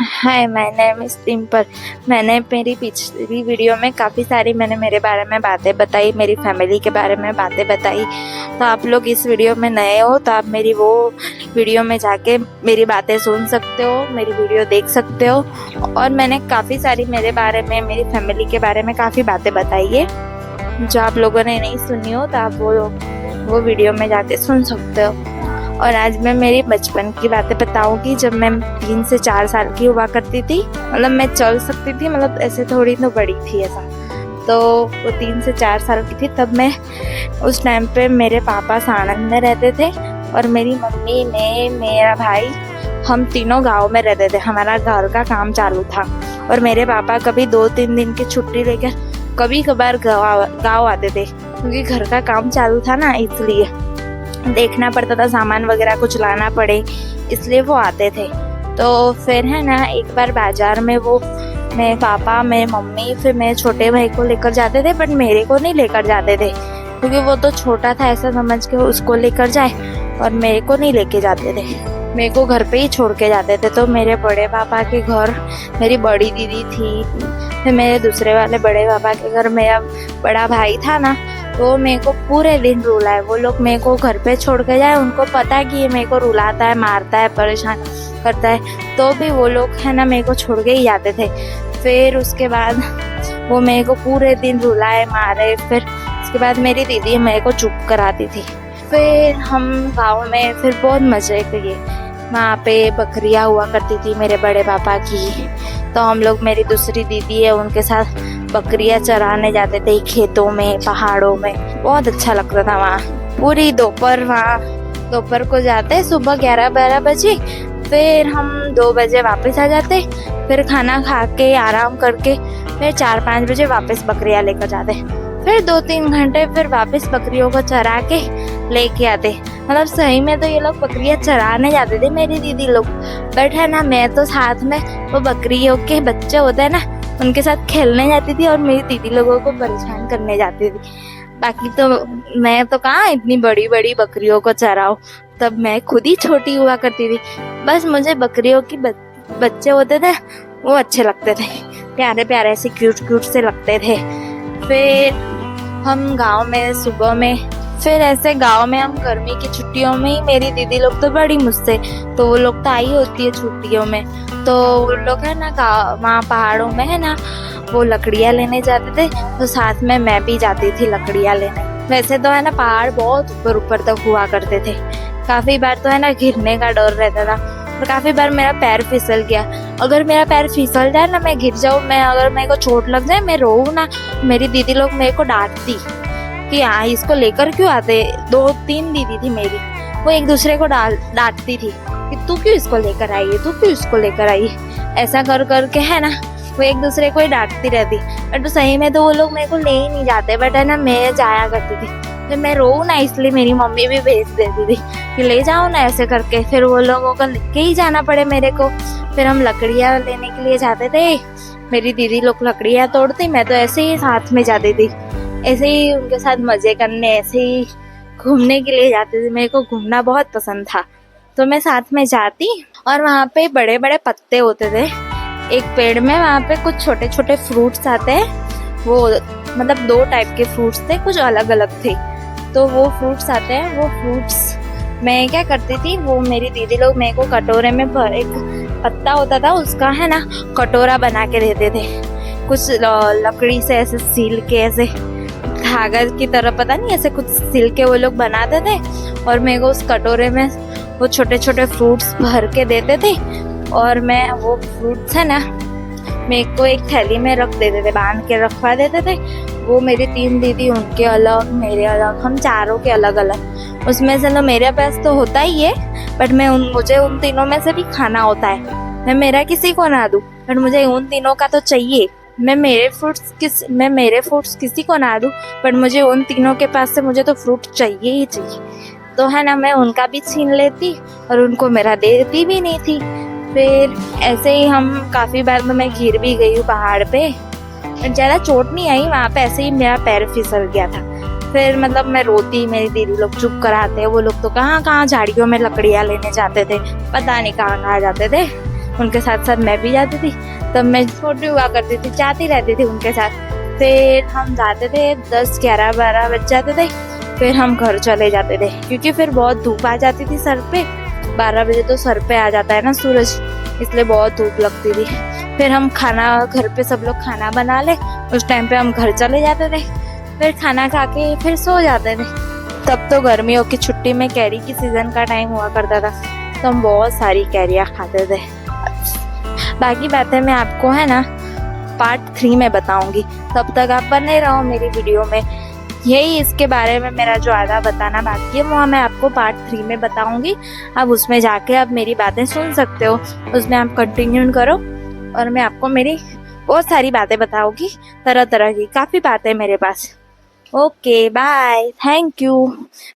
Hi, my name is Dimple. मैंने मेरी पिछली वीडियो में काफ़ी सारी मेरे बारे में बातें बताई, मेरी फैमिली के बारे में बातें बताई। तो आप लोग इस वीडियो में नए हो तो आप मेरी वो वीडियो में जाके मेरी बातें सुन सकते हो, मेरी वीडियो देख सकते हो। और मैंने काफ़ी सारी मेरे बारे में, मेरी फैमिली के बारे में काफ़ी बातें बताई है। जो आप लोगों ने नहीं सुनी हो तो आप वो वीडियो में जाके सुन सकते हो। और आज मैं मेरी बचपन की बातें बताऊंगी, जब मैं 3 से 4 साल की हुआ करती थी। मतलब मैं चल सकती थी, मतलब ऐसे थोड़ी तो बड़ी थी ऐसा। तो वो 3 से 4 साल की थी तब मैं, उस टाइम पे मेरे पापा साणंद में रहते थे और मेरी मम्मी, मैं, मेरा भाई, हम तीनों गांव में रहते थे। हमारा घर का काम चालू था और मेरे पापा कभी 2-3 दिन की छुट्टी लेकर कभी कभार गाँव आते थे, क्योंकि घर का काम चालू था ना, इसलिए देखना पड़ता था, सामान वगैरह कुछ लाना पड़े, इसलिए वो आते थे। तो फिर है ना, एक बार बाजार में वो मेरे पापा, मेरे मम्मी, फिर मेरे छोटे भाई को लेकर जाते थे, बट मेरे को नहीं लेकर जाते थे क्योंकि वो तो छोटा था, ऐसा समझ के उसको लेकर जाए, और मेरे को नहीं लेके जाते थे, मेरे को घर पे ही छोड़ के जाते थे। तो मेरे बड़े पापा के घर मेरी बड़ी दीदी थी, फिर मेरे दूसरे वाले बड़े पापा के घर मेरा बड़ा भाई था ना, तो मेरे को पूरे दिन रुलाए। वो लोग मेरे को घर पे छोड़ के जाए, उनको पता है कि ये मेरे को रुलाता है, मारता है, परेशान करता है, तो भी वो लोग है ना मेरे को छोड़ के ही जाते थे। फिर उसके बाद वो मेरे को पूरे दिन रुलाए, मारे। फिर उसके बाद मेरी दीदी मेरे को चुप कराती थी। फिर हम गाँव में फिर बहुत मज़े किए। वहाँ पे बकरियाँ हुआ करती थी मेरे बड़े पापा की, तो हम लोग, मेरी दूसरी दीदी है, उनके साथ बकरियाँ चराने जाते थे खेतों में, पहाड़ों में। बहुत अच्छा लगता था वहाँ। पूरी दोपहर को जाते, सुबह 11-12 बजे, फिर हम 2 बजे वापस आ जाते। फिर खाना खा के आराम करके फिर 4-5 बजे वापस बकरियाँ लेकर जाते। फिर 2-3 घंटे फिर वापस बकरियों को चरा के लेके आते। मतलब सही में तो ये लोग बकरियाँ चराने जाते थे मेरी दीदी लोग, बट है ना, मैं तो साथ में वो बकरियों के बच्चे होते हैं ना, उनके साथ खेलने जाती थी और मेरी दीदी लोगों को परेशान करने जाती थी। बाकी तो मैं तो कहाँ इतनी बड़ी बड़ी बकरियों को चराऊं, तब मैं खुद ही छोटी हुआ करती थी। बस मुझे बकरियों की बच्चे होते थे वो अच्छे लगते थे, प्यारे प्यारे ऐसे क्यूट से लगते थे। फिर हम गाँव में सुबह में, फिर ऐसे गांव में हम गर्मी की छुट्टियों में ही, मेरी दीदी लोग तो बड़ी मुझसे, तो वो लोग तो आई होती है छुट्टियों में, तो वो लोग है ना वहाँ पहाड़ों में है ना, वो लकड़ियाँ लेने जाते थे, तो साथ में मैं भी जाती थी लकड़ियाँ लेने। वैसे तो है ना पहाड़ बहुत ऊपर तक हुआ करते थे। काफ़ी बार तो है ना गिरने का डर रहता था, और काफ़ी बार मेरा पैर फिसल गया। अगर मेरा पैर फिसल जाए ना, मैं गिर जाऊँ, अगर मेरे को चोट लग जाए, मैं रोऊँ ना, मेरी दीदी लोग मेरे को डांटती कि हाँ इसको लेकर क्यों आते। 2-3 दीदी थी मेरी, वो एक दूसरे को डांटती थी कि तू क्यों इसको लेकर आई है, तू क्यों इसको लेकर आई है, ऐसा कर के है ना, वो एक दूसरे को ही डांटती रहती। बट सही में तो वो लोग मेरे को ले ही नहीं जाते, बट है ना मैं जाया करती थी। फिर मैं रोऊँ ना, इसलिए मेरी मम्मी भी भेज देती थी कि ले जाओ ना, ऐसे करके। फिर वो लोगों को लेके ही जाना पड़े मेरे को। फिर हम लकड़ियाँ लेने के लिए जाते थे, मेरी दीदी लोग लकड़ियाँ तोड़ती, मैं तो ऐसे ही साथ में जाती थी, ऐसे ही उनके साथ मज़े करने, ऐसे ही घूमने के लिए जाती थी। मेरे को घूमना बहुत पसंद था, तो मैं साथ में जाती। और वहाँ पे बड़े बड़े पत्ते होते थे एक पेड़ में, वहाँ पे कुछ छोटे छोटे फ्रूट्स आते हैं। वो मतलब 2 टाइप के फ्रूट्स थे, कुछ अलग अलग थे। तो वो फ्रूट्स आते हैं, वो फ्रूट्स मैं क्या करती थी, वो मेरी दीदी लोग मेरे को कटोरे में एक पत्ता होता था उसका है ना कटोरा बना के देते थे, कुछ लकड़ी से ऐसे सील के, ऐसे कागज की तरह, पता नहीं ऐसे कुछ सिल के वो लोग बनाते थे, और मेरे को उस कटोरे में वो छोटे छोटे फ्रूट्स भर के देते थे। और मैं वो फ्रूट्स है ना मेरे को एक थैली में रख देते थे, बांध के रखवा देते थे। वो मेरी 3 दीदी, उनके अलग, मेरे अलग, हम चारों के अलग अलग। उसमें से तो मेरे पास तो होता ही है, बट मुझे उन तीनों में से भी खाना होता है। मैं मेरा किसी को ना दूँ, बट मुझे उन तीनों का तो चाहिए। मैं मेरे फ्रूट्स किसी को ना दूँ, बट मुझे उन तीनों के पास से मुझे तो फ्रूट चाहिए ही चाहिए। तो है ना मैं उनका भी छीन लेती और उनको मेरा देती भी नहीं थी। फिर ऐसे ही हम काफ़ी बार तो मैं गिर भी गई हूँ पहाड़ पे, ज़्यादा चोट नहीं आई वहाँ पे, ऐसे ही मेरा पैर फिसल गया था। फिर मतलब मैं रोती, मेरी दीदी लोग चुप कराते, वो लोग तो कहाँ झाड़ियों में लकड़ियाँ लेने जाते थे, पता नहीं कहाँ जाते थे। उनके साथ साथ मैं भी जाती थी। तब मैं छोटी हुआ करती थी, जाती रहती थी उनके साथ। फिर हम जाते थे 10, 11, 12 बज जाते थे। फिर हम घर चले जाते थे क्योंकि फिर बहुत धूप आ जाती थी सर पे। 12 बजे तो सर पे आ जाता है ना सूरज, इसलिए बहुत धूप लगती थी। फिर हम खाना, घर पे सब लोग खाना बना ले, उस टाइम पे हम घर चले जाते थे। फिर खाना खा के फिर सो जाते थे। तब तो गर्मियों की छुट्टी में कैरी की सीजन का टाइम हुआ करता था, तो हम बहुत सारी कैरियाँ खाते थे। बाकी बातें मैं आपको है ना पार्ट 3 में बताऊंगी। तब तक आप बने रहो मेरी वीडियो में। यही इसके बारे में मेरा जो आधा बताना बाकी है वो मैं आपको पार्ट 3 में बताऊंगी। आप उसमें जाके आप मेरी बातें सुन सकते हो, उसमें आप कंटिन्यू करो और मैं आपको मेरी बहुत सारी बातें बताऊंगी, तरह तरह की काफ़ी बातें मेरे पास। Okay bye, thank you.